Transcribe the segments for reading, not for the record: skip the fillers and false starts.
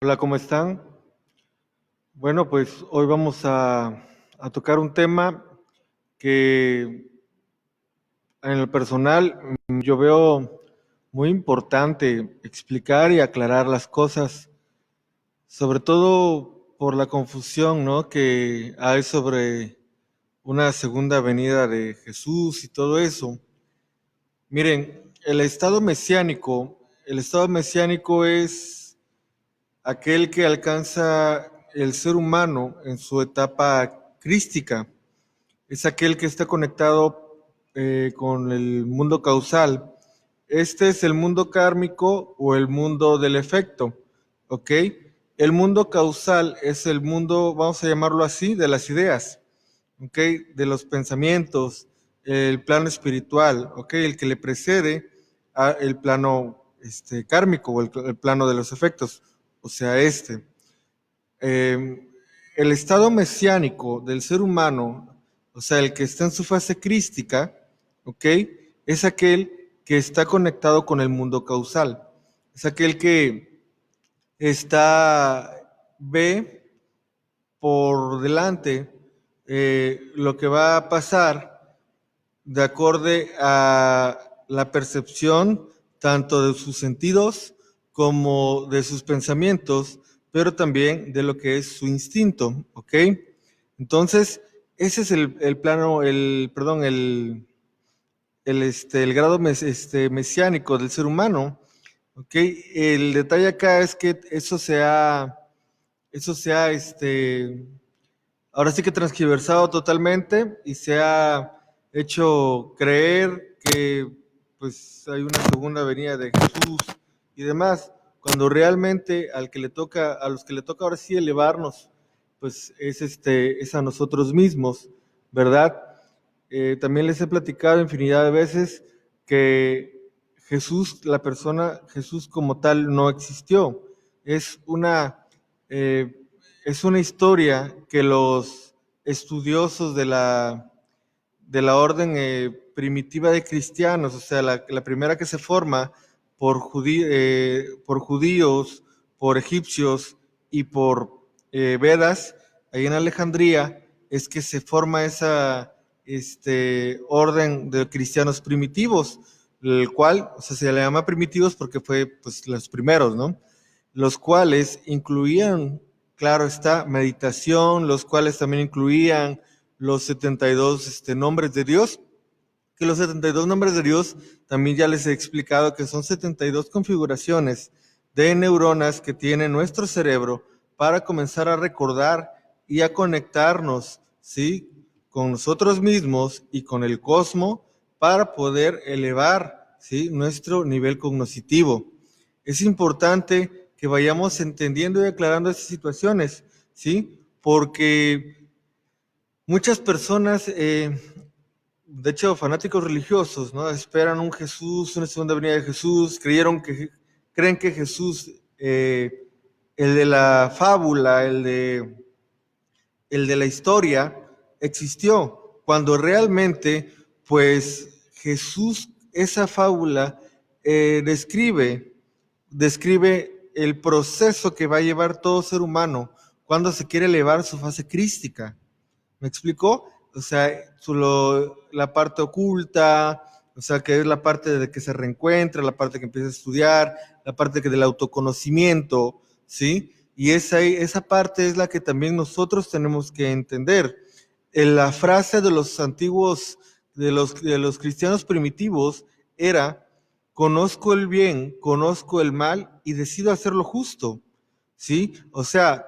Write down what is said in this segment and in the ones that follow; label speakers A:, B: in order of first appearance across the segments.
A: Hola, ¿cómo están? Bueno, pues hoy vamos a tocar un tema que en lo personal yo veo muy importante explicar y aclarar las cosas, sobre todo por la confusión, ¿no?, que hay sobre una segunda venida de Jesús y todo eso. Miren, el estado mesiánico es aquel que alcanza el ser humano en su etapa crística. Es aquel que está conectado con el mundo causal. Este es el mundo kármico o el mundo del efecto, ¿ok? El mundo causal es el mundo, vamos a llamarlo así, de las ideas, ¿ok? De los pensamientos, el plano espiritual, ¿ok? El que le precede al plano kármico o el plano de los efectos, o sea, eh, el estado mesiánico del ser humano, o sea, el que está en su fase crística, ¿ok? Es aquel que está conectado con el mundo causal. Es aquel que ve por delante lo que va a pasar de acorde a la percepción tanto de sus sentidos como de sus pensamientos, pero también de lo que es su instinto, ¿ok? Entonces, ese es el plano, perdón, el grado mesiánico del ser humano, ¿ok? El detalle acá es que eso se ha ahora sí que transgiversado totalmente y se ha hecho creer que pues hay una segunda venida de Jesús y demás, cuando realmente a los que le toca ahora sí elevarnos, pues es a nosotros mismos, ¿verdad? También les he platicado infinidad de veces que Jesús, la persona, Jesús como tal no existió. Es una, eh, es una historia que los estudiosos de la orden primitiva de cristianos, o sea, la primera que se forma por judíos, por egipcios y por Vedas, ahí en Alejandría, es que se forma esa orden de cristianos primitivos, el cual, o sea, se le llama primitivos porque fue pues los primeros, ¿no? Los cuales incluían, claro está, meditación, los cuales también incluían los 72 nombres de Dios, que los 72 nombres de Dios también ya les he explicado que son 72 configuraciones de neuronas que tiene nuestro cerebro para comenzar a recordar y a conectarnos, ¿sí?, con nosotros mismos y con el cosmos para poder elevar, ¿sí?, nuestro nivel cognitivo. Es importante que vayamos entendiendo y aclarando estas situaciones, ¿sí? Porque muchas personas, de hecho, fanáticos religiosos, ¿no?, esperan un Jesús, una segunda venida de Jesús, creen que Jesús, el de la fábula, el de la historia, existió, cuando realmente, pues Jesús, esa fábula, describe el proceso que va a llevar todo ser humano cuando se quiere elevar a su fase crística. ¿Me explicó? O sea, la parte oculta, o sea, que es la parte de que se reencuentra, la parte que empieza a estudiar, la parte del autoconocimiento, ¿sí? Y esa parte es la que también nosotros tenemos que entender. En la frase de los antiguos, de los cristianos primitivos era: conozco el bien, conozco el mal y decido hacer lo justo, ¿sí? O sea,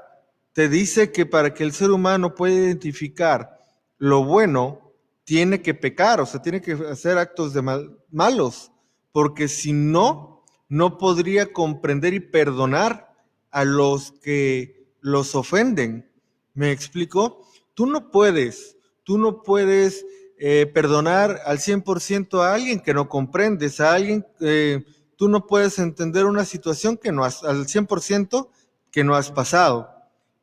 A: te dice que para que el ser humano pueda identificar lo bueno, tiene que pecar, o sea, tiene que hacer actos malos, porque si no, no podría comprender y perdonar a los que los ofenden. ¿Me explico? Tú no puedes perdonar al 100% a alguien que no comprendes, tú no puedes entender una situación que no has, al 100% que no has pasado.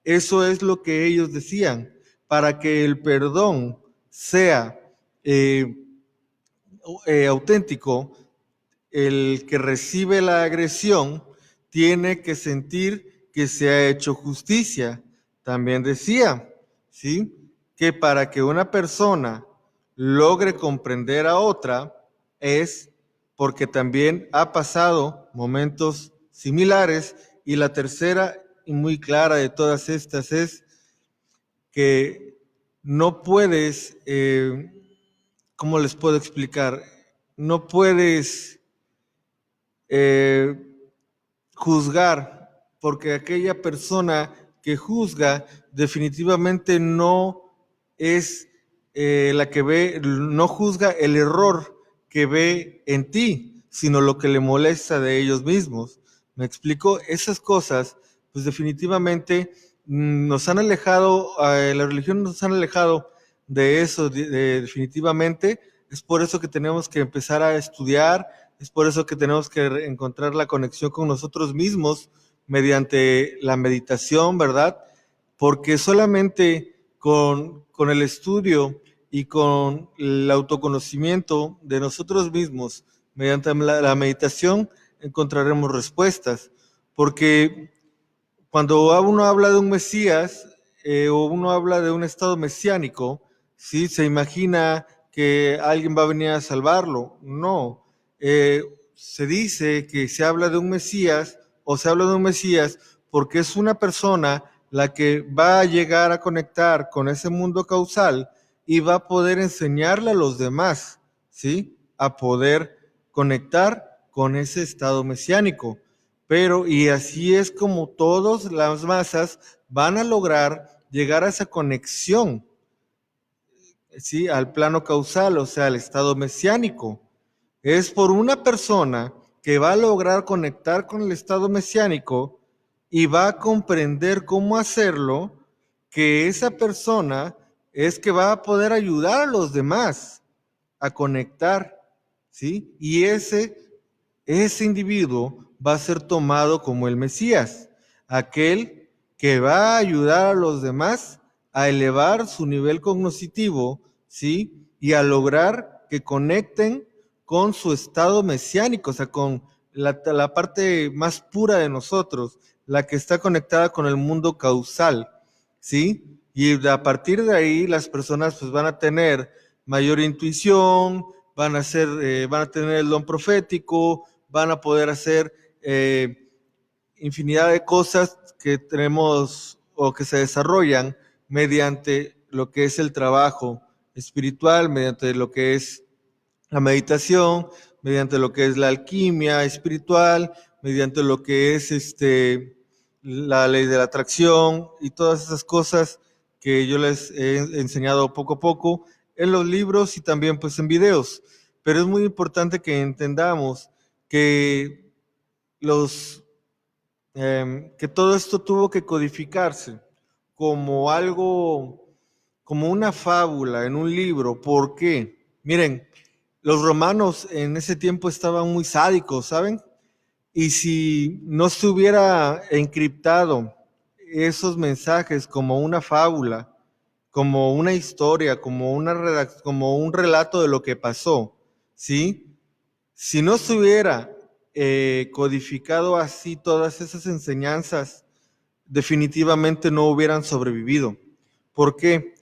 A: Eso es lo que ellos decían. Para que el perdón sea eh, auténtico, el que recibe la agresión tiene que sentir que se ha hecho justicia. También decía, ¿sí?, que para que una persona logre comprender a otra es porque también ha pasado momentos similares. Y la tercera y muy clara de todas estas es que no puedes, ¿cómo les puedo explicar? No puedes eh, juzgar, porque aquella persona que juzga definitivamente no es la que ve, no juzga el error que ve en ti, sino lo que le molesta de ellos mismos. ¿Me explico? Esas cosas, pues definitivamente nos han alejado, la religión nos han alejado de eso, definitivamente. Es por eso que tenemos que empezar a estudiar, es por eso que tenemos que encontrar la conexión con nosotros mismos mediante la meditación, ¿verdad? Porque solamente con el estudio y con el autoconocimiento de nosotros mismos, mediante la meditación, encontraremos respuestas. Porque cuando uno habla de un Mesías o uno habla de un estado mesiánico, ¿sí?, se imagina que alguien va a venir a salvarlo. No. Se dice que se habla de un Mesías o se habla de un Mesías porque es una persona la que va a llegar a conectar con ese mundo causal y va a poder enseñarle a los demás, ¿sí?, a poder conectar con ese estado mesiánico. Pero, y así es como todas las masas van a lograr llegar a esa conexión, ¿sí?, al plano causal, o sea, al estado mesiánico. Es por una persona que va a lograr conectar con el estado mesiánico y va a comprender cómo hacerlo, que esa persona es que va a poder ayudar a los demás a conectar, ¿sí? Y ese individuo va a ser tomado como el Mesías, aquel que va a ayudar a los demás a elevar su nivel cognitivo, ¿sí?, y a lograr que conecten con su estado mesiánico, o sea, con la parte más pura de nosotros, la que está conectada con el mundo causal, ¿sí? Y a partir de ahí las personas pues van a tener mayor intuición, van a tener el don profético, van a poder hacer infinidad de cosas que tenemos o que se desarrollan mediante lo que es el trabajo espiritual, mediante lo que es la meditación, mediante lo que es la alquimia espiritual, mediante lo que es la ley de la atracción y todas esas cosas que yo les he enseñado poco a poco en los libros y también pues en videos. Pero es muy importante que entendamos que que todo esto tuvo que codificarse como algo, como una fábula en un libro. ¿Por qué? Miren, los romanos en ese tiempo estaban muy sádicos, ¿saben? Y si no se hubiera encriptado esos mensajes como una fábula, como una historia, como un relato de lo que pasó, ¿sí? Si no se hubiera codificado así todas esas enseñanzas, definitivamente no hubieran sobrevivido. ¿Por qué?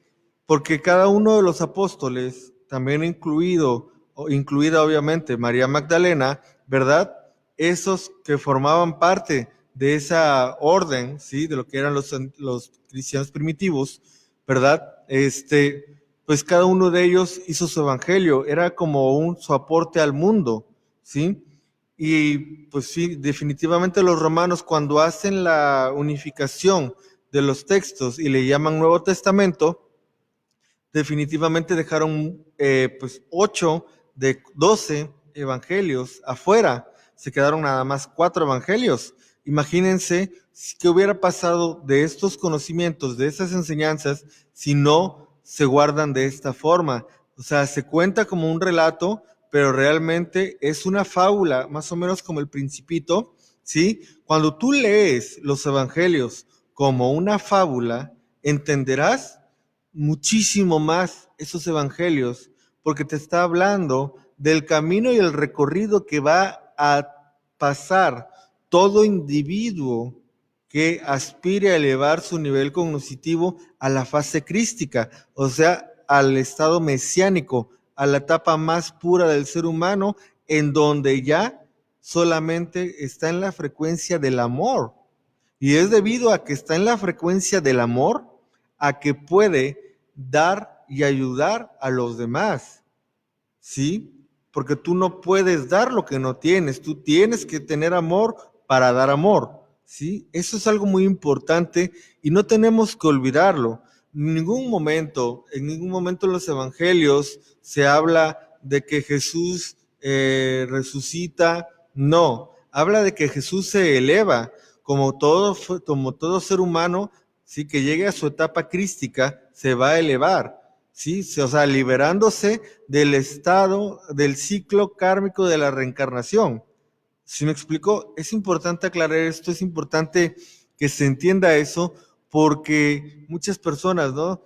A: Porque cada uno de los apóstoles, también incluida obviamente María Magdalena, ¿verdad? Esos que formaban parte de esa orden, ¿sí?, de lo que eran los cristianos primitivos, ¿verdad? Pues cada uno de ellos hizo su evangelio, era como su aporte al mundo, ¿sí? Y pues sí, definitivamente los romanos cuando hacen la unificación de los textos y le llaman Nuevo Testamento, definitivamente dejaron pues 8 de 12 evangelios afuera, se quedaron nada más 4 evangelios. Imagínense qué hubiera pasado de estos conocimientos, de esas enseñanzas, si no se guardan de esta forma. O sea, se cuenta como un relato, pero realmente es una fábula, más o menos como el Principito, ¿sí? Cuando tú lees los evangelios como una fábula, entenderás muchísimo más esos evangelios, porque te está hablando del camino y el recorrido que va a pasar todo individuo que aspire a elevar su nivel cognitivo a la fase crística, o sea, al estado mesiánico, a la etapa más pura del ser humano, en donde ya solamente está en la frecuencia del amor. Y es debido a que está en la frecuencia del amor, a que puede dar y ayudar a los demás. ¿Sí? Porque tú no puedes dar lo que no tienes, tú tienes que tener amor para dar amor, ¿sí? Eso es algo muy importante y no tenemos que olvidarlo. En ningún momento en los evangelios se habla de que Jesús resucita, no, habla de que Jesús se eleva como todo ser humano, ¿sí? Que llegue a su etapa crística, se va a elevar. ¿Sí? O sea, liberándose del estado, del ciclo kármico de la reencarnación. ¿Sí me explico? Es importante aclarar esto, es importante que se entienda eso, porque muchas personas, ¿no?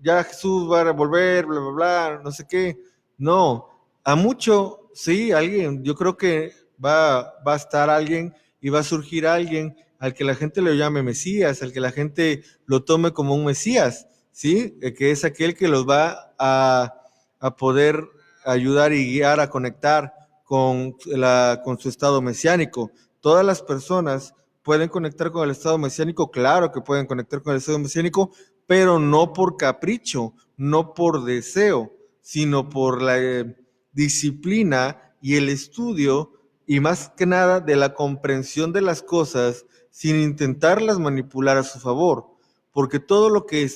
A: Ya Jesús va a volver, bla, bla, bla, no sé qué. No, a mucho, sí, alguien, yo creo que va a estar alguien y va a surgir alguien al que la gente le llame Mesías, al que la gente lo tome como un Mesías, ¿sí? Que es aquel que los va a poder ayudar y guiar a conectar con su estado mesiánico. Todas las personas pueden conectar con el estado mesiánico, claro que pueden conectar con el estado mesiánico, pero no por capricho, no por deseo, sino por la disciplina y el estudio y más que nada de la comprensión de las cosas sin intentarlas manipular a su favor, porque todo lo que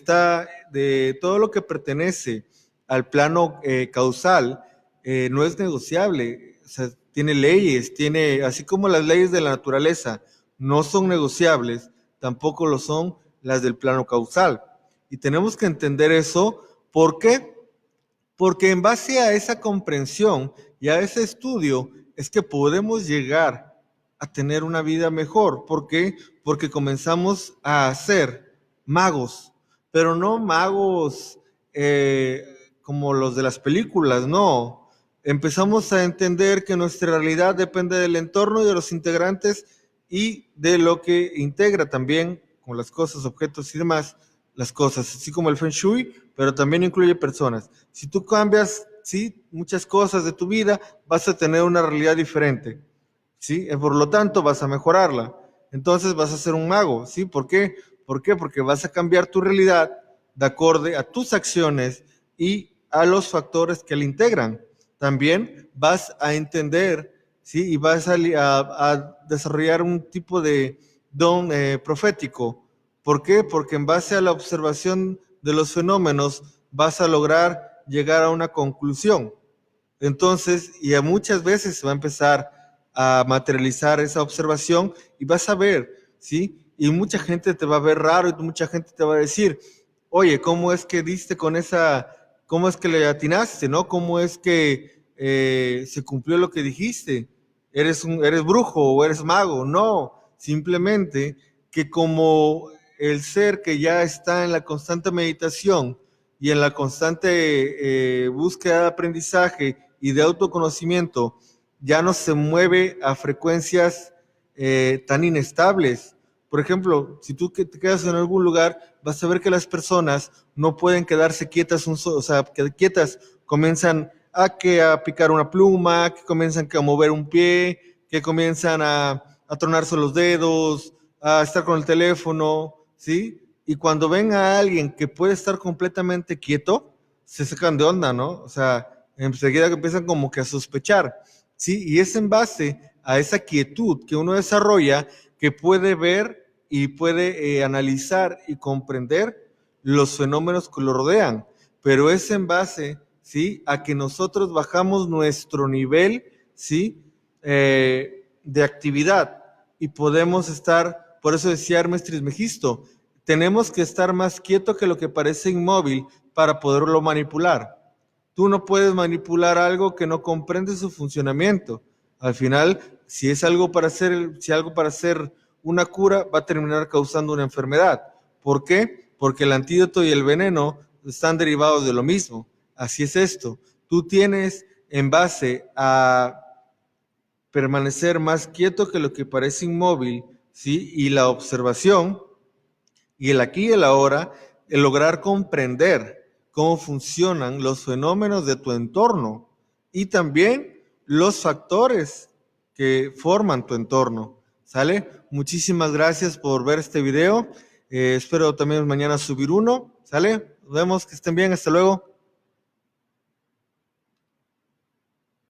A: todo lo que pertenece al plano causal no es negociable. O sea, tiene leyes, así como las leyes de la naturaleza no son negociables, tampoco lo son las del plano causal. Y tenemos que entender eso. ¿Por qué? Porque en base a esa comprensión y a ese estudio es que podemos llegar a tener una vida mejor. ¿Por qué? Porque comenzamos a ser magos, pero no magos como los de las películas, no. Empezamos a entender que nuestra realidad depende del entorno y de los integrantes y de lo que integra también con las cosas, objetos y demás, las cosas, así como el Feng Shui, pero también incluye personas. Si tú cambias, ¿sí? Muchas cosas de tu vida, vas a tener una realidad diferente, ¿sí? Por lo tanto, vas a mejorarla. Entonces vas a ser un mago, ¿sí? ¿Por qué? ¿Por qué? Porque vas a cambiar tu realidad de acorde a tus acciones y a los factores que la integran. También vas a entender, ¿sí? Y vas a desarrollar un tipo de don profético. ¿Por qué? Porque en base a la observación de los fenómenos vas a lograr llegar a una conclusión. Entonces, y a muchas veces se va a empezar a materializar esa observación y vas a ver, ¿sí? Y mucha gente te va a ver raro y mucha gente te va a decir, oye, ¿cómo es que diste con cómo es que le atinaste, ¿no? ¿Cómo es que se cumplió lo que dijiste? ¿Eres brujo o eres mago? No, simplemente que como el ser que ya está en la constante meditación y en la constante búsqueda de aprendizaje y de autoconocimiento, ya no se mueve a frecuencias tan inestables. Por ejemplo, si tú te quedas en algún lugar, vas a ver que las personas no pueden quedarse quietas, o sea, quietas, comienzan a picar una pluma, que comienzan a mover un pie, que comienzan a tronarse los dedos, a estar con el teléfono, ¿sí? Y cuando ven a alguien que puede estar completamente quieto, se sacan de onda, ¿no? O sea, enseguida que empiezan como que a sospechar, ¿sí? Y es en base a esa quietud que uno desarrolla que puede ver y puede analizar y comprender los fenómenos que lo rodean, pero es en base, ¿sí? A que nosotros bajamos nuestro nivel, ¿sí? De actividad y podemos estar, por eso decía Hermes Trismegisto, tenemos que estar más quieto que lo que parece inmóvil para poderlo manipular. Tú no puedes manipular algo que no comprende su funcionamiento. Al final, si algo para hacer una cura va a terminar causando una enfermedad. ¿Por qué? Porque el antídoto y el veneno están derivados de lo mismo. Así es esto. Tú tienes en base a permanecer más quieto que lo que parece inmóvil, ¿sí? Y la observación, y el aquí y el ahora, el lograr comprender cómo funcionan los fenómenos de tu entorno y también los factores que forman tu entorno, ¿sale? Muchísimas gracias por ver este video. Espero también mañana subir uno, ¿sale? Nos vemos, que estén bien, hasta luego.